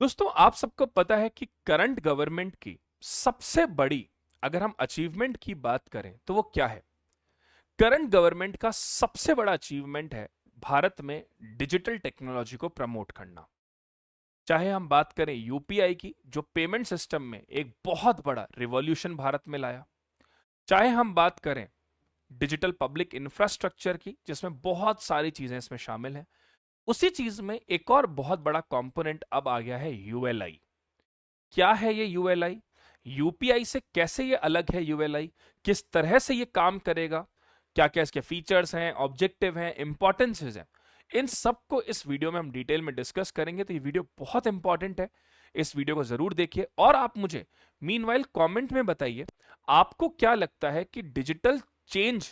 दोस्तों, आप सबको पता है कि करंट गवर्नमेंट की सबसे बड़ी, अगर हम अचीवमेंट की बात करें तो वो क्या है? करंट गवर्नमेंट का सबसे बड़ा अचीवमेंट है भारत में डिजिटल टेक्नोलॉजी को प्रमोट करना। चाहे हम बात करें यूपीआई की, जो पेमेंट सिस्टम में एक बहुत बड़ा रिवॉल्यूशन भारत में लाया, चाहे हम बात करें डिजिटल पब्लिक इंफ्रास्ट्रक्चर की, जिसमें बहुत सारी चीजें इसमें शामिल हैं। उसी चीज में एक और बहुत बड़ा कंपोनेंट अब आ गया है, यूएलआई। क्या है ये यूएलआई? यूपीआई से कैसे ये अलग है यूएलआई? किस तरह से ये काम करेगा? क्या क्या इसके फीचर्स हैं, ऑब्जेक्टिव हैं, इंपॉर्टेंसेस हैं? इन सबको इस वीडियो में हम डिटेल में डिस्कस करेंगे, तो ये वीडियो बहुत इंपॉर्टेंट है। इस वीडियो को जरूर देखिए और आप मुझे मीनवाइल कमेंट में बताइए, आपको क्या लगता है कि डिजिटल चेंज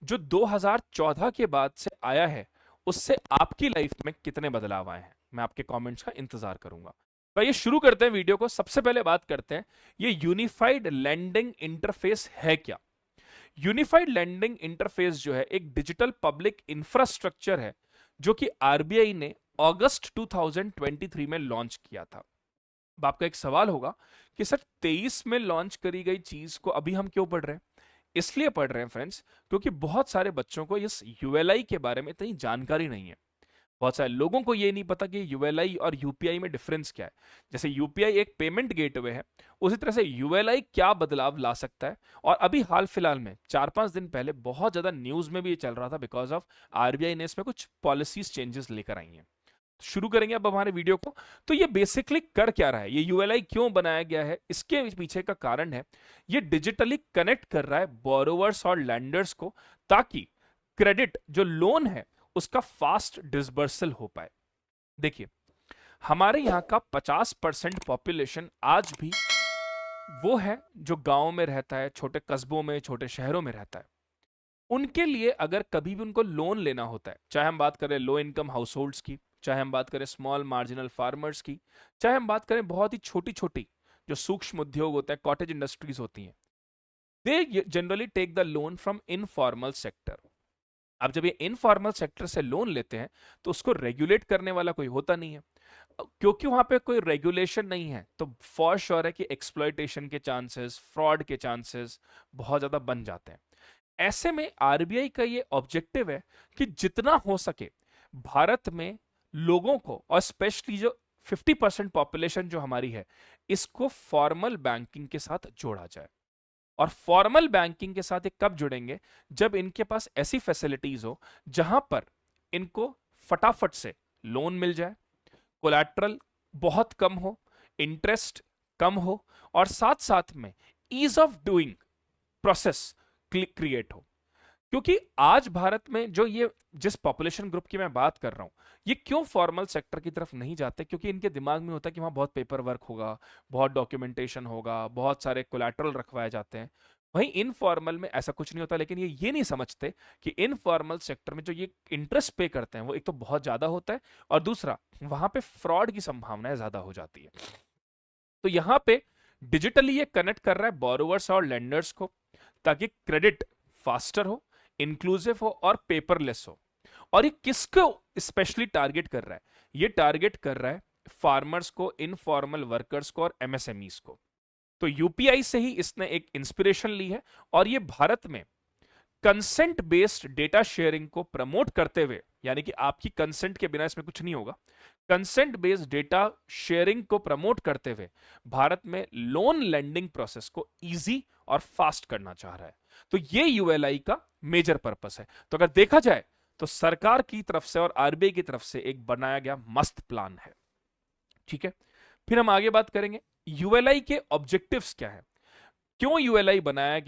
जो 2014 के बाद से आया है, उससे आपकी लाइफ में कितने बदलाव आए हैं? मैं आपके कमेंट्स का इंतजार करूंगा। तो ये शुरू करते हैं वीडियो को। सबसे पहले बात करते हैं, ये यूनिफाइड लैंडिंग इंटरफेस है क्या? यूनिफाइड लैंडिंग इंटरफेस जो है एक डिजिटल पब्लिक इंफ्रास्ट्रक्चर है, जो कि आरबीआई ने अगस्त 2023 में लॉन्च किया था। अब आपका एक सवाल होगा कि सर 23 में लॉन्च करी गई चीज को अभी हम क्यों पढ़ रहे हैं? इसलिए पढ़ रहे हैं फ्रेंड्स, क्योंकि बहुत सारे बच्चों को इस यूएलआई के बारे में इतनी जानकारी नहीं है। बहुत सारे लोगों को ये नहीं पता कि यूएलआई और यूपीआई में डिफरेंस क्या है। जैसे यूपीआई एक पेमेंट गेटवे है, उसी तरह से यूएलआई क्या बदलाव ला सकता है। और अभी हाल फिलहाल में 4-5 दिन पहले बहुत ज्यादा न्यूज में भी ये चल रहा था, बिकॉज ऑफ आरबीआई ने इसमें कुछ पॉलिसीज चेंजेस लेकर आई हैं। शुरू करेंगे अब हमारे वीडियो को। तो ये बेसिकली कर क्या रहा है, ये यूएलआई क्यों बनाया गया है, इसके पीछे का कारण है, ये डिजिटली कनेक्ट कर रहा है बोरोवर्स और लैंडर्स को, ताकि क्रेडिट जो लोन है उसका फास्ट डिसबर्सल हो पाए। देखिए, हमारे यहाँ का 50% पॉपुलेशन आज भी वो है जो गांव में रहता है, छोटे कस्बों में, छोटे शहरों में रहता है। उनके लिए अगर कभी भी उनको लोन लेना होता है, चाहे हम बात करें लो इनकम हाउस होल्ड्स की, चाहे हम बात करें स्मॉल मार्जिनल फार्मर्स की, चाहे हम बात करें बहुत ही छोटी छोटी जो सूक्ष्म उद्योग होते हैं, कॉटेज इंडस्ट्रीज होती हैं, they generally take the loan from informal sector. अब जब ये इनफॉर्मल सेक्टर से लोन लेते हैं, तो उसको रेगुलेट करने वाला कोई होता नहीं है। क्योंकि वहां पे कोई रेगुलेशन नहीं है, तो फॉर श्योर है कि एक्सप्लॉयटेशन के चांसेस, फ्रॉड के चांसेस बहुत ज्यादा बन जाते हैं। ऐसे में आरबीआई का ये ऑब्जेक्टिव है कि जितना हो सके भारत में लोगों को, और स्पेशली जो 50% पॉपुलेशन जो हमारी है, इसको फॉर्मल बैंकिंग के साथ जोड़ा जाए। और फॉर्मल बैंकिंग के साथ ये कब जुड़ेंगे? जब इनके पास ऐसी फैसिलिटीज हो जहां पर इनको फटाफट से लोन मिल जाए, कोलैटरल बहुत कम हो, इंटरेस्ट कम हो, और साथ साथ में ease of doing process create हो। क्योंकि आज भारत में जो ये जिस पॉपुलेशन ग्रुप की मैं बात कर रहा हूं, ये क्यों फॉर्मल सेक्टर की तरफ नहीं जाते? क्योंकि इनके दिमाग में होता है कि वहां बहुत पेपर वर्क होगा, बहुत डॉक्यूमेंटेशन होगा, बहुत सारे कोलैटरल रखवाए जाते हैं। वहीं इनफॉर्मल में ऐसा कुछ नहीं होता, लेकिन ये नहीं समझते कि इनफॉर्मल सेक्टर में जो ये इंटरेस्ट पे करते हैं वो एक तो बहुत ज्यादा होता है, और दूसरा वहां पे फ्रॉड की संभावनाएं ज्यादा हो जाती है। तो यहां पे डिजिटली ये कनेक्ट कर रहा है बोरोवर्स और लेंडर्स को, ताकि क्रेडिट फास्टर हो, इंक्लूसिव हो और पेपरलेस हो। और ये किसको स्पेशली टारगेट कर रहा है? ये टारगेट कर रहा है फार्मर्स को, इनफॉर्मल वर्कर्स को और एमएसएमईस को। तो यूपीआई से ही इसने एक इंस्पिरेशन ली है, और ये भारत में कंसेंट बेस्ड डेटा शेयरिंग को प्रमोट करते हुए, यानी कि आपकी कंसेंट के बिना इसमें कुछ नहीं होगा, कंसेंट बेस्ड डेटा शेयरिंग को प्रमोट करते हुए भारत में लोन लेंडिंग प्रोसेस को इजी और फास्ट करना चाह रहा है। तो ये यूएलआई का मेजर पर्पस है। तो अगर देखा जाए तो सरकार की तरफ से और आरबीआई की तरफ से एक बनाया गया मस्त प्लान है। ठीक है, फिर हम आगे बात करेंगे यूएलआई के ऑब्जेक्टिव्स क्या है, क्यों यूएलआई बनाया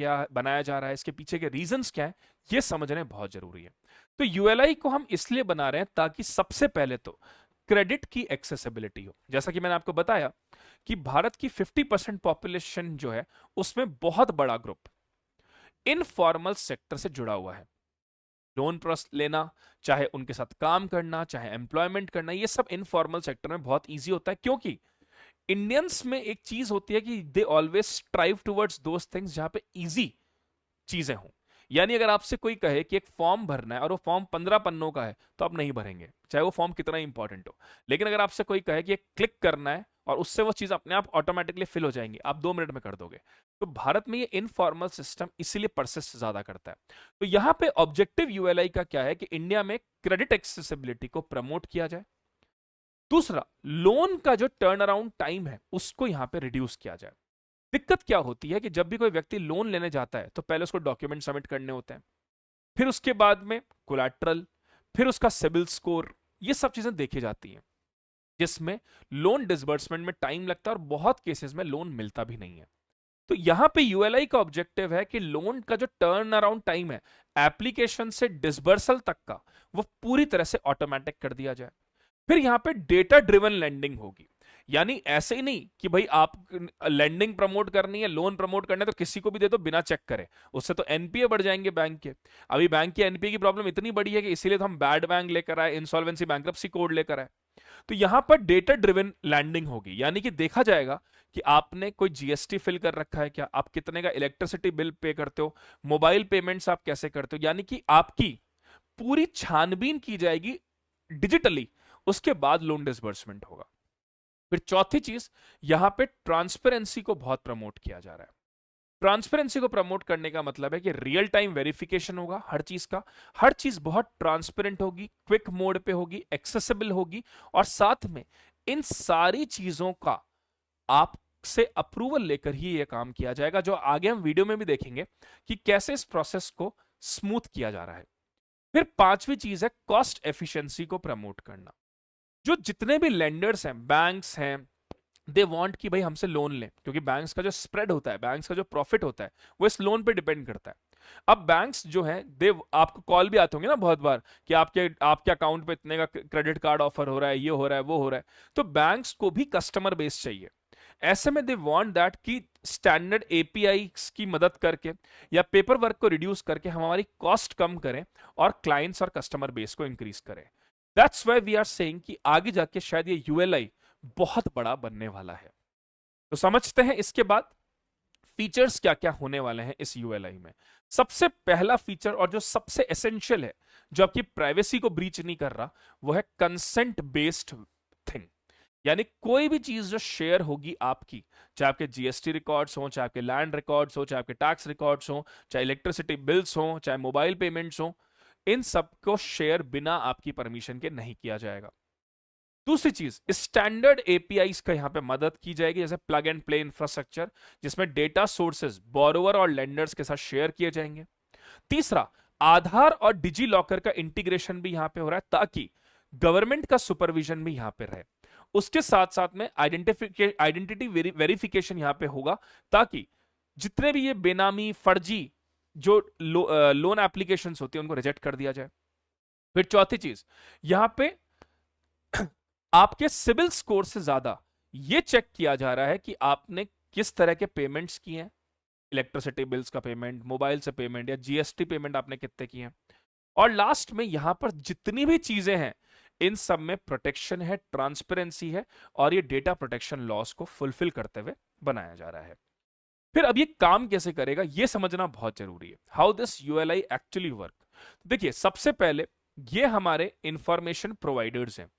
जा रहा है, इसके पीछे के रीजंस क्या है, ये समझना बहुत जरूरी है। तो यूएलआई को हम इसलिए बना रहे हैं ताकि सबसे पहले तो क्रेडिट की एक्सेसिबिलिटी हो। जैसा कि मैंने आपको बताया कि भारत की 50% पॉपुलेशन जो है, उसमें बहुत बड़ा ग्रुप इनफॉर्मल सेक्टर से जुड़ा हुआ है। लोन प्रोसेस लेना, चाहे उनके साथ काम करना, चाहे एम्प्लॉयमेंट करना, ये सब इनफॉर्मल सेक्टर में बहुत ईजी होता है। क्योंकि इंडियंस में एक चीज होती है कि they always strive towards those things जहां पे इजी चीजें हों। यानी अगर आपसे कोई कहे कि एक फॉर्म भरना है और वो फॉर्म 15 पन्नों का है, तो आप नहीं भरेंगे, चाहे वो फॉर्म कितना इंपॉर्टेंट हो। लेकिन अगर आपसे कोई कहे कि एक क्लिक करना है और उससे वो चीज अपने आप ऑटोमेटिकली फिल हो जाएंगी, आप 2 मिनट में कर दोगे। तो भारत में ये इनफॉर्मल सिस्टम इसीलिए परसिस्ट ज्यादा करता है। तो यहां पे ऑब्जेक्टिव यूएलआई का क्या है कि इंडिया में क्रेडिट एक्सेसिबिलिटी को प्रमोट किया जाए। दूसरा, लोन का जो टर्न अराउंड टाइम है उसको यहां पे रिड्यूस किया जाए। दिक्कत क्या होती है कि जब भी कोई व्यक्ति लोन लेने जाता है तो पहले उसको डॉक्यूमेंट सबमिट करने होते हैं, फिर उसके बाद में कोलैटरल, फिर उसका सिबिल स्कोर, ये सब चीजें देखी जाती हैं, जिसमें लोन डिसबर्समेंट में टाइम लगता है और बहुत केसेस में लोन मिलता भी नहीं है। तो यहां पे यूएलआई का ऑब्जेक्टिव है कि लोन का जो टर्न अराउंड टाइम है एप्लीकेशन से डिसबर्सल तक का, वो पूरी तरह से ऑटोमेटिक कर दिया जाए। फिर यहां पे डेटा ड्रिवन लैंडिंग होगी, यानी ऐसे ही नहीं कि भाई आप लैंडिंग प्रमोट करनी है, लोन प्रमोट करना है तो किसी को भी दे दो बिना चेक करे, उससे तो एनपीए बढ़ जाएंगे बैंक के। अभी बैंक के एनपीए की प्रॉब्लम इतनी बड़ी है कि इसीलिए तो हम बैड बैंक लेकर आए, इंसॉल्वेंसी बैंक्रप्सी कोड लेकर आए। तो यहां पर डेटा ड्रिवन लैंडिंग होगी, यानी कि देखा जाएगा कि आपने कोई जीएसटी फिल कर रखा है क्या, आप कितने का इलेक्ट्रिसिटी बिल पे करते हो, मोबाइल पेमेंट्स आप कैसे करते हो, यानी कि आपकी पूरी छानबीन की जाएगी डिजिटली, उसके बाद लोन डिसबर्समेंट होगा। फिर चौथी चीज, यहां पे ट्रांसपेरेंसी को बहुत प्रमोट किया जा रहा है। ट्रांसपेरेंसी को प्रमोट करने का मतलब है कि रियल टाइम वेरिफिकेशन होगा हर चीज का, हर चीज बहुत ट्रांसपेरेंट होगी, क्विक मोड पे होगी, एक्सेसिबल होगी, और साथ में इन सारी चीजों का आपसे अप्रूवल लेकर ही यह काम किया जाएगा, जो आगे हम वीडियो में भी देखेंगे कि कैसे इस प्रोसेस को स्मूथ किया जा रहा है। फिर पांचवी चीज है कॉस्ट एफिशिएंसी को प्रमोट करना। जो जितने भी लेंडर्स हैं, बैंक्स हैं, दे वांट कि भाई हमसे लोन लें, क्योंकि बैंक्स का जो स्प्रेड होता है, बैंक्स का जो प्रॉफिट होता है, वो इस लोन पे डिपेंड करता है। अब बैंक्स जो हैं, दे आपको कॉल भी आते होंगे ना बहुत बार कि आपके अकाउंट पे इतने का क्रेडिट कार्ड ऑफर हो रहा है, ये हो रहा है, वो हो रहा है। तो बैंक्स को भी कस्टमर बेस चाहिए। ऐसे में दे वांट दैट कि स्टैंडर्ड एपीआई की मदद करके या पेपर वर्क को रिड्यूस करके हम हमारी कॉस्ट कम करें और क्लाइंट्स और कस्टमर बेस को इंक्रीज करें। That's why we are saying कि आगे जाके शायद ये यूएलआई बहुत बड़ा बनने वाला है। तो समझते हैं इसके बाद फीचर्स क्या क्या होने वाले हैं इस यूएलआई में। सबसे पहला फीचर और जो सबसे एसेंशियल है, जो आपकी प्राइवेसी को ब्रीच नहीं कर रहा, वो है कंसेंट बेस्ड थिंग। यानी कोई भी चीज जो शेयर होगी आपकी, चाहे आपके जीएसटी रिकॉर्ड्स हो, चाहे आपके लैंड रिकॉर्ड्स हो, चाहे आपके टैक्स रिकॉर्ड्स हो, चाहे इलेक्ट्रिसिटी बिल्स हो, चाहे मोबाइल पेमेंट्स हो, इन सबको शेयर बिना आपकी परमिशन के नहीं किया जाएगा। दूसरी चीज, स्टैंडर्ड एपीआईज का यहां पे मदद की जाएगी, जैसे प्लग एंड प्ले इंफ्रास्ट्रक्चर, जिसमें डेटा सोर्सेज बोरोवर और लेंडर्स के साथ शेयर किए जाएंगे। तीसरा, आधार और डिजी लॉकर का इंटीग्रेशन भी यहां पे हो रहा है, ताकि गवर्नमेंट का सुपरविजन भी यहां पे रहे। उसके साथ साथ में आइडेंटिटी वेरिफिकेशन यहां पे होगा, ताकि जितने भी ये बेनामी फर्जी जो लोन एप्लीकेशंस होती है उनको रिजेक्ट कर दिया जाए। फिर चौथी चीज, यहां पे आपके सिविल स्कोर से ज्यादा ये चेक किया जा रहा है कि आपने किस तरह के पेमेंट्स किए हैं, इलेक्ट्रिसिटी बिल्स का पेमेंट, मोबाइल से पेमेंट, या जीएसटी पेमेंट आपने कितने किए हैं। और लास्ट में यहां पर जितनी भी चीजें हैं, इन सब में प्रोटेक्शन है, ट्रांसपेरेंसी है, और ये डेटा प्रोटेक्शन लॉस को फुलफिल करते हुए बनाया जा रहा है। फिर अब ये काम कैसे करेगा, ये समझना बहुत जरूरी है, how this ULI actually work. देखिए, सबसे पहले ये हमारे इंफॉर्मेशन प्रोवाइडर्स हैं,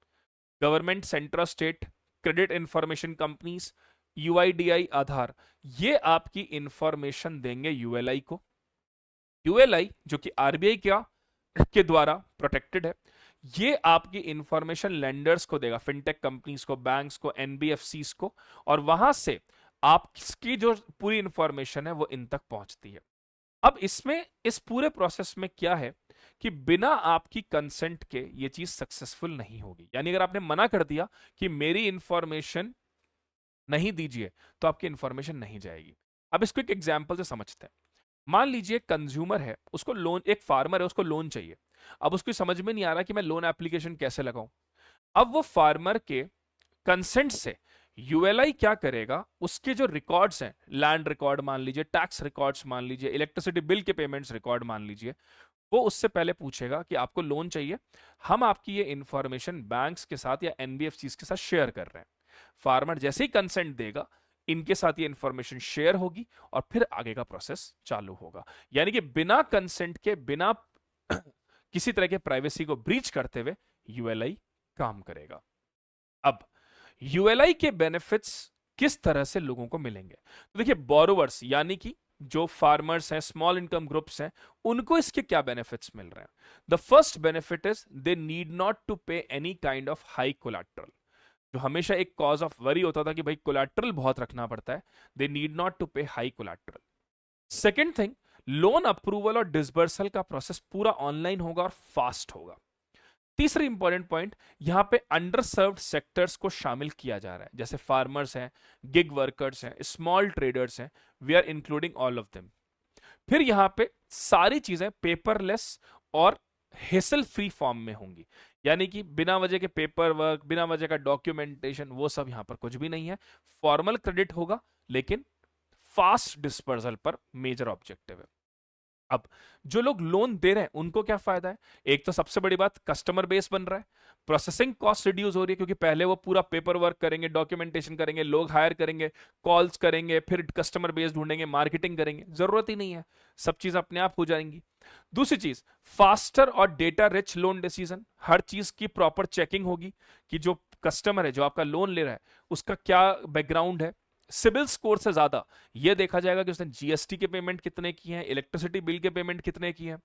government, central, state, credit information companies, UIDAI, Aadhaar, ये आपकी इंफॉर्मेशन देंगे यूएलआई को। यूएलआई जो कि आरबीआई के द्वारा प्रोटेक्टेड है, ये आपकी इंफॉर्मेशन लेंडर्स को देगा, फिनटेक कंपनीज को, बैंक्स को, एनबीएफसीज को, और वहां से आपकी जो पूरी इंफॉर्मेशन है वो इन तक पहुंचती है। अब इसमें इस पूरे प्रोसेस में क्या है कि बिना आपकी कंसेंट के ये चीज सक्सेसफुल नहीं होगी। यानी अगर आपने मना कर दिया कि मेरी इंफॉर्मेशन नहीं दीजिए, तो आपकी इंफॉर्मेशन नहीं जाएगी। अब इसको एक एग्जांपल से समझते हैं। मान लीजिए कंज्यूमर है, उसको लोन, एक फार्मर है, उसको लोन चाहिए। अब उसको समझ में नहीं आ रहा कि मैं लोन एप्लीकेशन कैसे लगाऊं। अब वो फार्मर के कंसेंट से यूएलआई क्या करेगा, उसके जो रिकॉर्ड्स हैं, लैंड रिकॉर्ड मान लीजिए, टैक्स रिकॉर्ड्स मान लीजिए, इलेक्ट्रिसिटी बिल के पेमेंट्स रिकॉर्ड मान लीजिए, वो उससे पहले पूछेगा कि आपको लोन चाहिए, हम आपकी ये इंफॉर्मेशन बैंक्स के साथ या एनबीएफसीज के साथ शेयर कर रहे हैं। फार्मर जैसे ही कंसेंट देगा, इनके साथ ये इंफॉर्मेशन शेयर होगी और फिर आगे का प्रोसेस चालू होगा। यानी कि बिना कंसेंट के, बिना किसी तरह के प्राइवेसी को ब्रीच करते हुए यूएलआई काम करेगा। अब यूएलआई के बेनिफिट्स किस तरह से लोगों को मिलेंगे? तो देखिए, बोरोवर्स यानी कि जो फार्मर्स हैं, स्मॉल इनकम ग्रुप्स हैं, उनको इसके क्या बेनिफिट्स मिल रहे हैं? The first benefit is they need not to pay any kind of high collateral. जो हमेशा एक कॉज ऑफ वरी होता था कि भाई कोलैटरल बहुत रखना पड़ता है, दे नीड नॉट टू पे high collateral. Second thing, loan approval और डिसबर्सल का प्रोसेस पूरा ऑनलाइन होगा और फास्ट होगा। तीसरी इंपॉर्टेंट पॉइंट, यहां पे अंडर सर्व्ड सेक्टर्स को शामिल किया जा रहा है, जैसे फार्मर्स हैं, गिग वर्कर्स हैं, स्मॉल ट्रेडर्स हैं, we are including all of them. फिर यहां पे सारी चीजें पेपरलेस और हेसल फ्री फॉर्म में होंगी, यानी कि बिना वजह के पेपर वर्क, बिना वजह का डॉक्यूमेंटेशन, वो सब यहां पर कुछ भी नहीं है। फॉर्मल क्रेडिट होगा लेकिन फास्ट डिस्पर्सल पर मेजर ऑब्जेक्टिव है। अब जो लोग लोन दे रहे हैं उनको क्या फायदा है? एक तो सबसे बड़ी बात, कस्टमर बेस बन रहा है, प्रोसेसिंग कॉस्ट रिड्यूस हो रही है, क्योंकि पहले वो पूरा पेपर वर्क करेंगे, डॉक्यूमेंटेशन करेंगे, लोग हायर करेंगे, कॉल्स करेंगे, फिर कस्टमर बेस ढूंढेंगे, मार्केटिंग करेंगे, जरूरत ही नहीं है, सब चीज अपने आप हो जाएंगी। दूसरी चीज, फास्टर और डेटा रिच लोन डिसीजन, हर चीज की प्रॉपर चेकिंग होगी कि जो कस्टमर है, जो आपका लोन ले रहा है, उसका क्या बैकग्राउंड है। सिबिल स्कोर से ज्यादा यह देखा जाएगा कि उसने जीएसटी के पेमेंट कितने किए हैं, इलेक्ट्रिसिटी बिल के पेमेंट कितने किए हैं,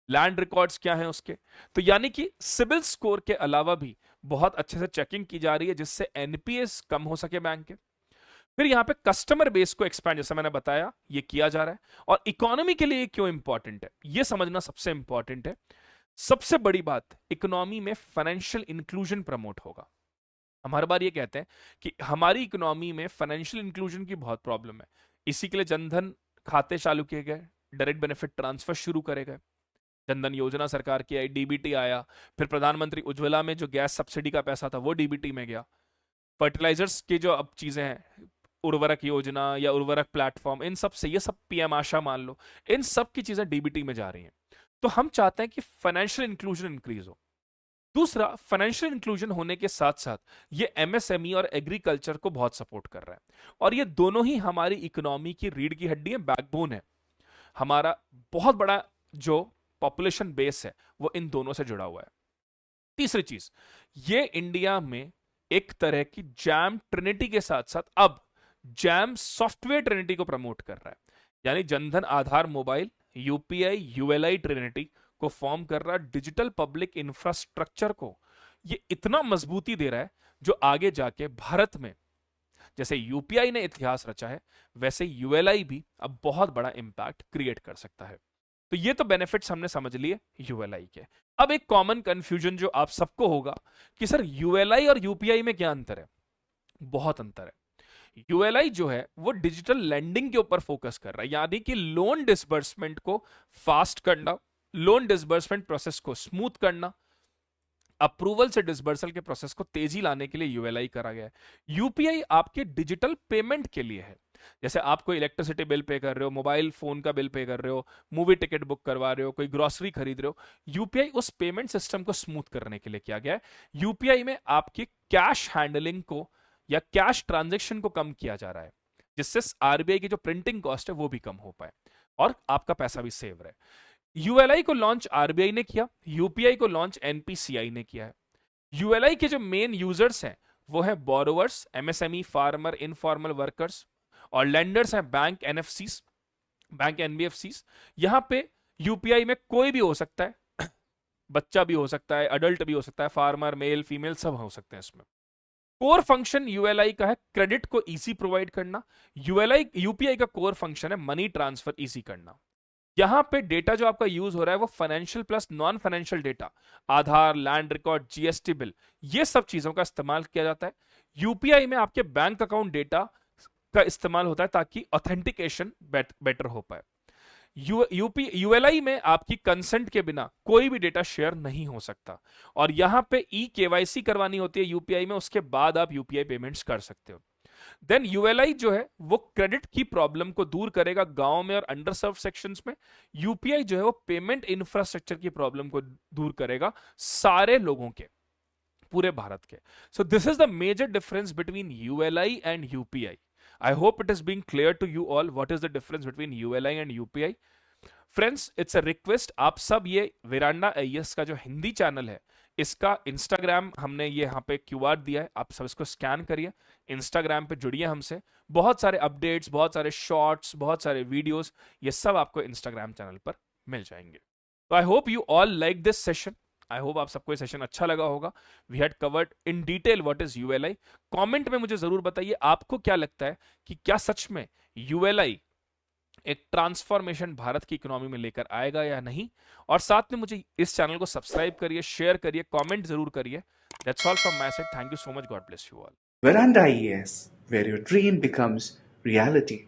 लैंड रिकॉर्ड्स क्या हैं उसके। तो यानी कि सिबिल स्कोर के अलावा भी बहुत अच्छे से चेकिंग की जा रही है, जिससे एनपीएस कम हो सके बैंक के। फिर यहां पे कस्टमर बेस को एक्सपैंड, जैसे मैंने बताया, ये किया जा रहा है। और इकोनॉमी के लिए क्यों इंपॉर्टेंट है, यह समझना सबसे इंपॉर्टेंट है। सबसे बड़ी बात, इकोनॉमी में फाइनेंशियल इंक्लूजन प्रमोट होगा। हम हर बार ये कहते हैं कि हमारी इकोनॉमी में फाइनेंशियल इंक्लूजन की बहुत प्रॉब्लम है, इसी के लिए जनधन खाते चालू किए गए, डायरेक्ट बेनिफिट ट्रांसफर शुरू करे गए, जनधन योजना सरकार की आई, डीबीटी आया, फिर प्रधानमंत्री उज्ज्वला में जो गैस सब्सिडी का पैसा था वो डीबीटी में गया, फर्टिलाइजर्स की जो अब चीजें हैं, उर्वरक योजना या उर्वरक प्लेटफॉर्म, इन सब से, ये सब पीएम आशा मान लो, इन सब की चीजें डीबीटी में जा रही हैं। तो हम चाहते हैं कि फाइनेंशियल इंक्लूजन इंक्रीज हो। दूसरा, फाइनेंशियल इंक्लूजन होने के साथ साथ ये एमएसएमई और एग्रीकल्चर को बहुत सपोर्ट कर रहा है, और ये दोनों ही हमारी इकोनॉमी की रीढ़ की हड्डी है, बैकबोन है। हमारा बहुत बड़ा जो पॉपुलेशन बेस है वो इन दोनों से जुड़ा हुआ है। तीसरी चीज, ये इंडिया में एक तरह की जैम ट्रिनिटी के साथ साथ अब जैम सॉफ्टवेयर ट्रिनिटी को प्रमोट कर रहा है, यानी Jan Dhan Aadhaar mobile, UPI ULI Trinity को फॉर्म कर रहा है। डिजिटल पब्लिक इंफ्रास्ट्रक्चर को ये इतना मजबूती दे रहा है, जो आगे जाके भारत में जैसे यूपीआई ने इतिहास रचा है, वैसे यूएलआई भी अब बहुत बड़ा इंपैक्ट क्रिएट कर सकता है। तो ये तो बेनिफिट्स हमने समझ लिए यूएलआई के। अब एक कॉमन कंफ्यूजन जो आप सबको होगा कि सर यूएलआई और यूपीआई में क्या अंतर है? बहुत अंतर है। यूएलआई जो है वो डिजिटल लैंडिंग के ऊपर फोकस कर रहा है, यानी कि लोन डिसबर्समेंट को फास्ट करना, लोन डिसबर्समेंट प्रोसेस को स्मूथ करना, अप्रूवल से डिसबर्सल के प्रोसेस को तेजी लाने के लिए यूएलआई करा गया है। यूपीआई आपके डिजिटल पेमेंट के लिए है, जैसे आप कोई इलेक्ट्रिसिटी बिल पे कर रहे हो, मोबाइल फोन का बिल पे कर रहे हो, मूवी टिकट बुक करवा रहे हो, कोई ग्रोसरी खरीद रहे हो, यूपीआई उस पेमेंट सिस्टम को स्मूथ करने के लिए किया गया है। यूपीआई में आपकी कैश हैंडलिंग को या कैश ट्रांजेक्शन को कम किया जा रहा है, जिससे आरबीआई की जो प्रिंटिंग कॉस्ट है वो भी कम हो पाए और आपका पैसा भी सेव रहे। यूएलआई को लॉन्च आरबीआई ने किया, यूपीआई को लॉन्च एनपीसीआई ने किया है। यूएलआई के जो मेन यूजर्स हैं वो है borrowers, MSME, farmer, informal workers, और लेंडर्स हैं बैंक एनएफसीस, बैंक एनबीएफसीस। यहां पे यूपीआई में कोई भी हो सकता है, बच्चा भी हो सकता है, अडल्ट भी हो सकता है, फार्मर, मेल, फीमेल सब हो सकते हैं इसमें। कोर फंक्शन यूएलआई का है क्रेडिट को इजी प्रोवाइड करना, यूपीआई का कोर फंक्शन है मनी ट्रांसफर इजी करना। यहां पे डेटा जो आपका यूज हो रहा है वो financial plus non financial data, Aadhaar, land record, GST bill, ये सब चीजों का इस्तेमाल किया जाता है। यूपीआई में आपके बैंक अकाउंट डेटा का इस्तेमाल होता है ताकि ऑथेंटिकेशन बेटर हो पाए। यूएलआई में आपकी कंसेंट के बिना कोई भी डेटा शेयर नहीं हो सकता, और यहां पे ई केवाईसी करवानी होती है यूपीआई में, उसके बाद आप यूपीआई पेमेंट्स कर सकते हो। देन यूएलआई जो है वो क्रेडिट की प्रॉब्लम को दूर करेगा गांव में और अंडर सर्व सेक्शंस में। यूपीआई जो है वो पेमेंट इंफ्रास्ट्रक्चर की प्रॉब्लम को दूर करेगा सारे लोगों के, पूरे भारत के। So this is the major difference between ULI and UPI. I hope it is being clear to you all what is the difference between ULI and UPI. Friends, it's a request, आप सब ये veranda IAS का जो Hindi channel है इसका Instagram हमने ये यहाँ पे क्यूआर दिया है, आप सब इसको स्कैन करिए, इंस्टाग्राम पे जुड़िए हमसे। बहुत सारे अपडेट्स, बहुत सारे शॉर्ट्स, बहुत सारे वीडियोस, ये सब आपको इंस्टाग्राम चैनल पर मिल जाएंगे। तो I hope you all like this session. I hope आप सबको ये सेशन अच्छा लगा होगा। We had covered in detail what is ULI. Comment में मुझे जरूर बताइए आपको क्या लगता है कि क्या सच में यूएलआई एक ट्रांसफॉर्मेशन भारत की इकोनॉमी में लेकर आएगा या नहीं। और साथ में मुझे इस चैनल को सब्सक्राइब करिए, शेयर करिए, कमेंट जरूर करिए। That's all from my side. Thank you so much. God bless you all. Veranda IAS, where your dream becomes reality.